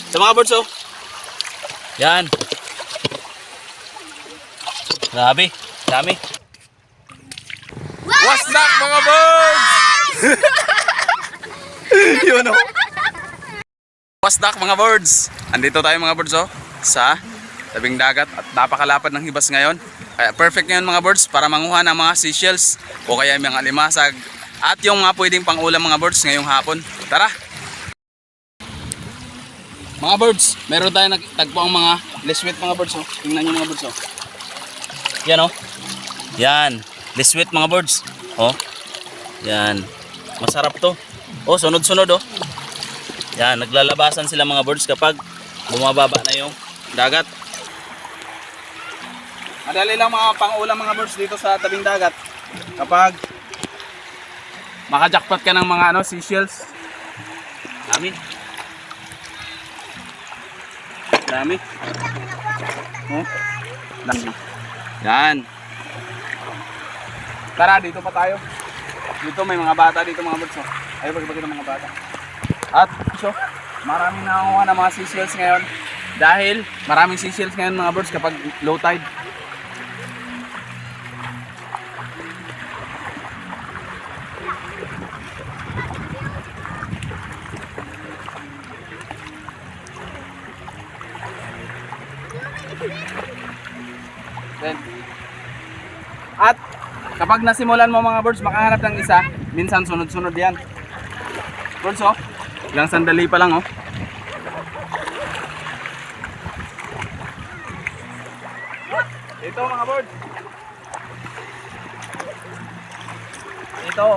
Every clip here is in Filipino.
Sa mga birds oh. Yan. Grabe. Dami. What's that mga birds? Yun oh. What's that mga birds? Andito tayo mga birds oh. Sa tabing dagat at napakalapad ng hibas ngayon. Kaya perfect ngayon mga birds para manguha ng mga seashells o kaya mga alimasag at yung mga pwedeng pangulam mga birds ngayong hapon. Tara! Mga birds, meron tayo nagtagpo ang mga leswit mga birds oh. Tingnan nyo mga birds oh. Yan oh. Yan. Liswit mga birds. Oh. Yan. Masarap to. Oh, sunod-sunod oh. Yan, naglalabasan sila mga birds kapag bumababa na yung dagat. Madali lang mga pangulam mga birds dito sa tabing dagat. Kapag makajackpot ka ng mga seashells. Dami. Dami. Oh. Dami. Yan. Tara, dito pa tayo. Dito may mga bata dito mga birds. Ayaw pagpagkita ng mga bata. At so, maraming nakakuha ng mga seashells ngayon. Dahil maraming seashells ngayon mga birds kapag low tide. Then, at kapag nasimulan mo mga birds makahanap ng isa, minsan sunod-sunod yan. Birds oh, ilang sandali pa lang oh. Ito mga birds. Ito.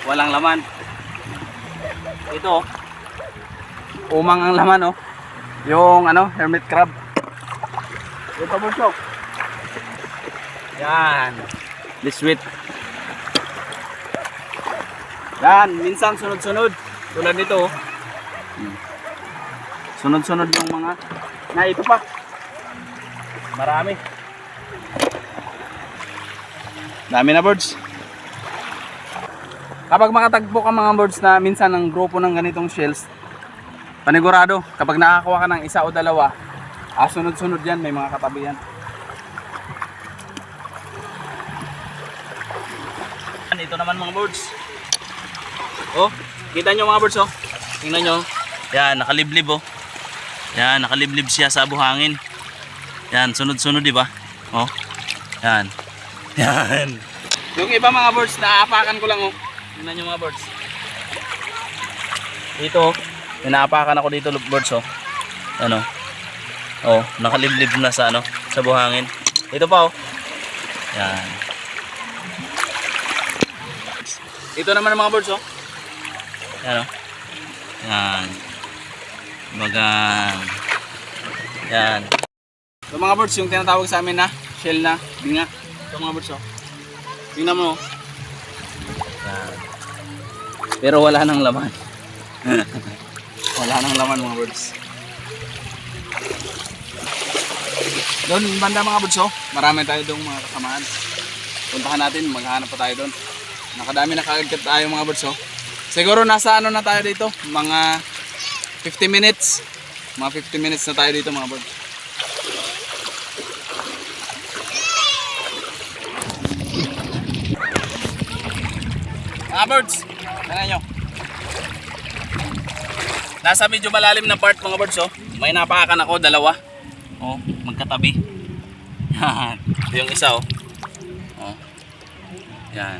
Walang laman. Ito oh. Umang ang laman oh. Yung hermit crab. Ito birds oh. Yan. Liswit. Yan, minsan sunod-sunod. Tulad nito oh. Sunod-sunod yung mga ito pa. Marami. Dami na birds. Kapag makatagpo ka mga birds na minsan ng grupo ng ganitong shells, panigurado kapag nakakuha ka ng isa o dalawa, sunod-sunod yan, may mga katabi yan. Ito naman mga birds. Oh, kita nyo mga birds oh. Tingnan nyo. Yan, nakaliblib oh. Yan, nakaliblib siya sa buhangin. Yan, sunod-sunod di ba? Oh. Yan. Yan. Yung iba mga birds, naapakan ko lang oh. Tingnan nyo mga birds. Dito, pinaapakan ako dito birds oh. Ano? Oh, nakaliblib na sa sa buhangin. Ito pa oh. Yan. Ito naman ang mga birds oh. Yan oh. Yan. Bagang. Yan. Ito mga birds, yung tinatawag sa amin na shell na binga. Ito mga birds oh. Tingnan mo oh. Yan. Pero wala nang laman. Wala nang laman mga birds. Doon banda mga birds oh. Marami tayo doon mga kasamaan. Puntahan natin, maghahanap pa tayo doon. Nakadami na kaagad tayo mga birds oh. Siguro nasa na tayo dito, mga 50 minutes. Mga 50 minutes na tayo dito mga birds. Mga birds, tingnan nyo. Nasa medyo malalim na part mga birds oh. May napakan ako, dalawa. Oh, magkatabi. Yan. Ito yung isa oh. Oh. Yan.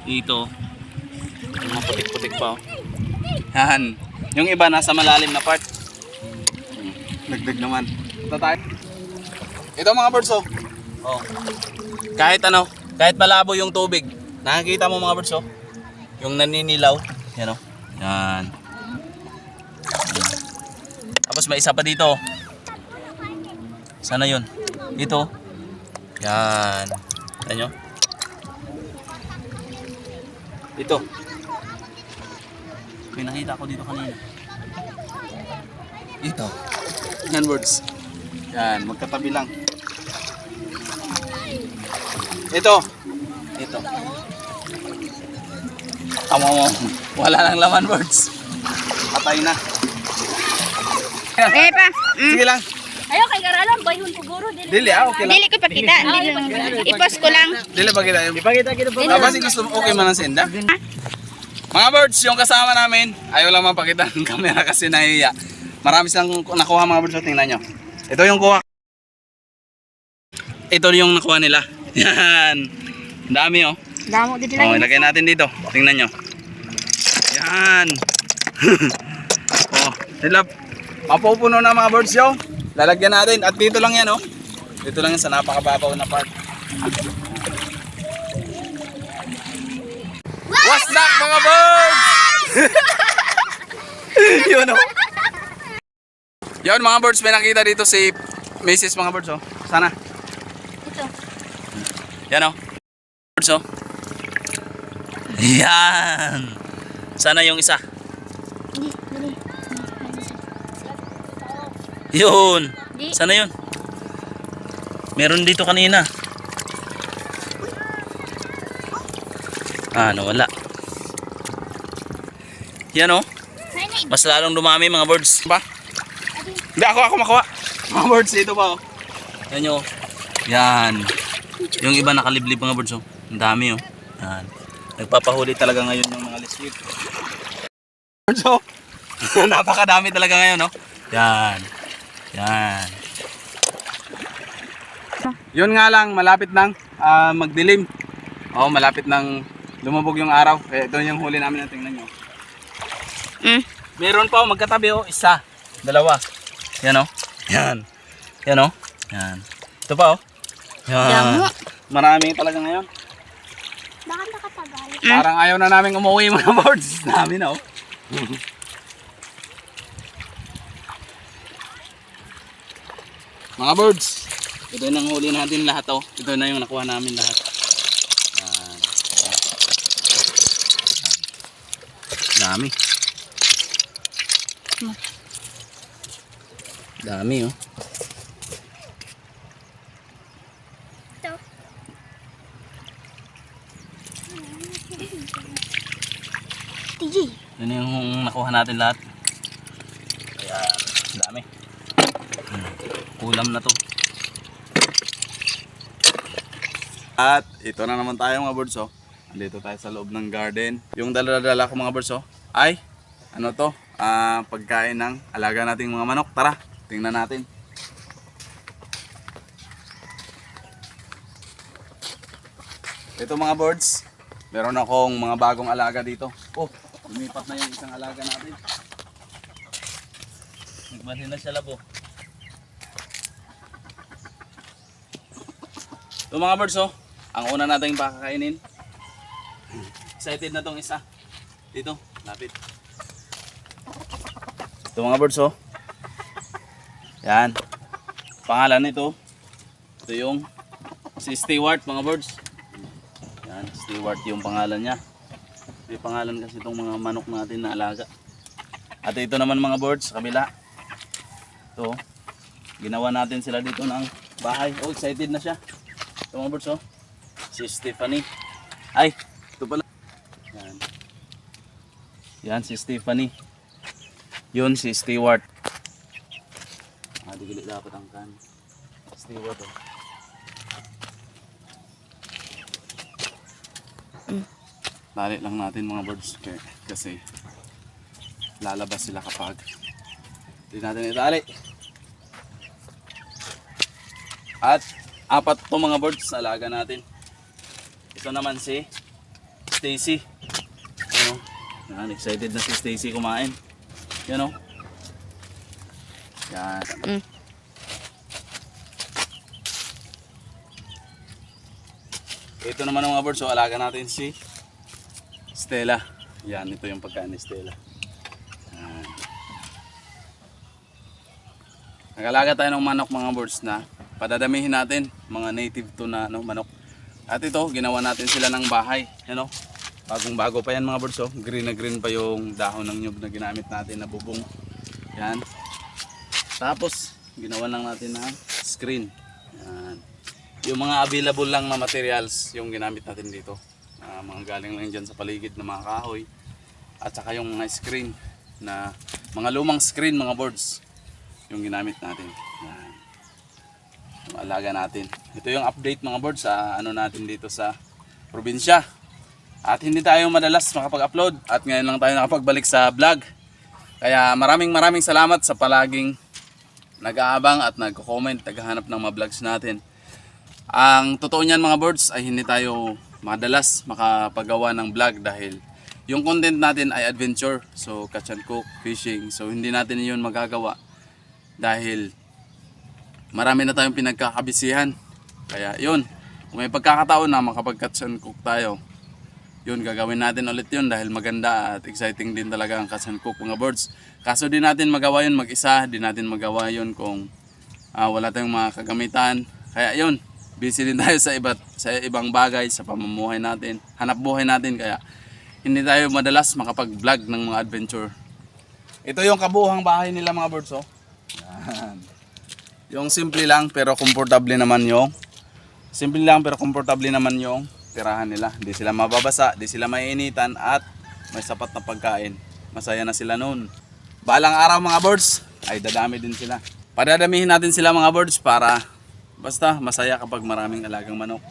Dito. Yung mga putik-putik pa oh. Yan. Yung iba nasa malalim na part. Dagdag naman. Ito tayo. Ito mga birds oh. Oh. Kahit kahit malabo yung tubig, nakikita mo mga birds oh. Yung naninilaw, yan oh. Yan. Tapos may isa pa dito. Sana yun. Dito. Yan. Yan nyo. Dito. May nakita ko dito kanina. Dito. Yan birds. Yan, magkatabi lang. Ito. Dito. Tama mo. Wala nang laman, birds. Patay na. Eh pa. Sige lang. Ayo kay Garalon, bayhon puguro Dili, okay lang. Dili ko pakita. I-post ko lang. Dili ba kita? Ipakita kita po. Kasi gusto mo, okay man ang senda. Mga birds, yung kasama namin, ayaw lang mapakita ng camera kasi nahiya. Marami silang nakuha mga birds, so tingnan nyo. Ito yung kuha. Ito yung nakuha nila. Yan. Ang dami oh. Damo dito Oh, lang. ilagay natin dito. Tingnan nyo. Yan. Oh, sila. Mapupuno na mga birds yun. Lalagyan natin. At dito lang yan oh. Dito lang yan sa napakababaw na part. What's that mga birds? Yun oh. Yun mga birds, may nakita dito si Mrs. mga birds oh. Sana. Ito. Yan oh. Birds oh. Yan. Sana yung isa. Yun. Sana yun. Meron dito kanina. Ah, nawala. Yan oh. Mas lalong dumami mga birds. Ba? Hindi, ako makuha. Mga birds, dito pa oh. Yan nyo. Yan. Yung iba nakaliblib mga birds oh. Ang dami oh. Yan. Nagpapahuli talaga ngayon yung mga liswit. Birds oh. Napakadami talaga ngayon oh. Yan. Yan. Yun nga lang, malapit nang magdilim. Oh, malapit nang lumubog yung araw. Kaya ito yung huli namin, tingnan nyo. Meron pa oh, magkatabi oh. Isa. Dalawa. Yan oh. Yan. Yan oh. Yan. Ito pa oh. Yan. Marami talaga ngayon. Bakit nakatagal? Parang ayaw na namin umuwi mga birds. Dami na oh. Mga birds, ito yung nanghuli natin lahat oh. Ito na yung nakuha namin lahat. Yan. Dami. Dami oh. Ito. TG. Yun yung nakuha natin lahat. Kaya dami. Ulam na to. At ito na naman tayo mga birds oh. Andito tayo sa loob ng garden. Yung dala-dala ko mga birds oh, ay ano to? Pagkain ng alaga nating mga manok. Tara, tingnan natin. Ito mga birds, meron akong mga bagong alaga dito. Oh, lumipat na yung isang alaga natin. Nagmali na siya labo. Ito mga birds oh, ang una nating pakakainin. Excited na tong isa. Dito, lapit. Ito mga birds oh. Yan. Pangalan nito. Ito yung si Stewart mga birds. Yan, Stewart yung pangalan niya. May pangalan kasi itong mga manok natin na alaga. At ito naman mga birds sa kabila. Ito. Ginawa natin sila dito ng bahay. Oh, excited na siya. Ito mga birds oh. Si Stephanie. Ay, ito pala. Yan. Yan si Stephanie. Yun si Stewart. Digili dapat ang kan. Stewart oh. Lali lang natin mga birds kasi lalabas sila kapag hindi natin itali. At apat to mga birds na alaga natin. Ito naman si Stacy. Ano? Yan, excited na si Stacy kumain. Yan o. Yan. Ito naman ang mga birds. So alaga natin si Stella. Yan, ito yung pagkain ni Stella. Yan. Nag-alaga tayo ng manok mga birds na padadamihin natin. Mga native to na manok. At ito, ginawa natin sila ng bahay. Yan o. Bagong bago pa yan mga birds. Oh. Green na green pa yung dahon ng nyug na ginamit natin na bubong. Yan. Tapos, ginawa lang natin ng screen. Yan. Yung mga available lang na materials yung ginamit natin dito. Mga galing lang dyan sa paligid ng mga kahoy. at saka yung mga screen na mga lumang screen mga boards yung ginamit natin. Yan. Yung alaga natin. Ito yung update mga boards sa ano natin dito sa probinsya. At hindi tayo madalas makapag-upload at ngayon lang tayo nakapagbalik sa vlog. Kaya maraming salamat sa palaging nag-aabang at nagko-comment, naghahanap ng mga vlogs natin. Ang totoo niyan mga boards ay hindi tayo madalas makapagawa ng vlog dahil yung content natin ay adventure. So catch and cook, fishing. So hindi natin yun magagawa dahil marami na tayong pinagkakabisihan. Kaya yun, kung may pagkakataon na makapag-catch and cook tayo, yun, gagawin natin ulit yun dahil maganda at exciting din talaga ang catch and cook mga birds. Kaso di natin magawa yun mag-isa, di natin magawa yun kung wala tayong mga kagamitan. Kaya yun, busy din tayo sa ibang bagay, sa pamumuhay natin, hanap buhay natin. Kaya hindi tayo madalas makapag-vlog ng mga adventure. Ito yung kabuuhang bahay nila mga birds, oh. Yan. Yung simple lang pero komportable naman yung tirahan nila. Hindi sila mababasa, hindi sila maiinitan at may sapat na pagkain. Masaya na sila noon. Balang araw mga birds ay dadami din sila. Padadamihin natin sila mga birds para basta masaya kapag maraming alagang manok.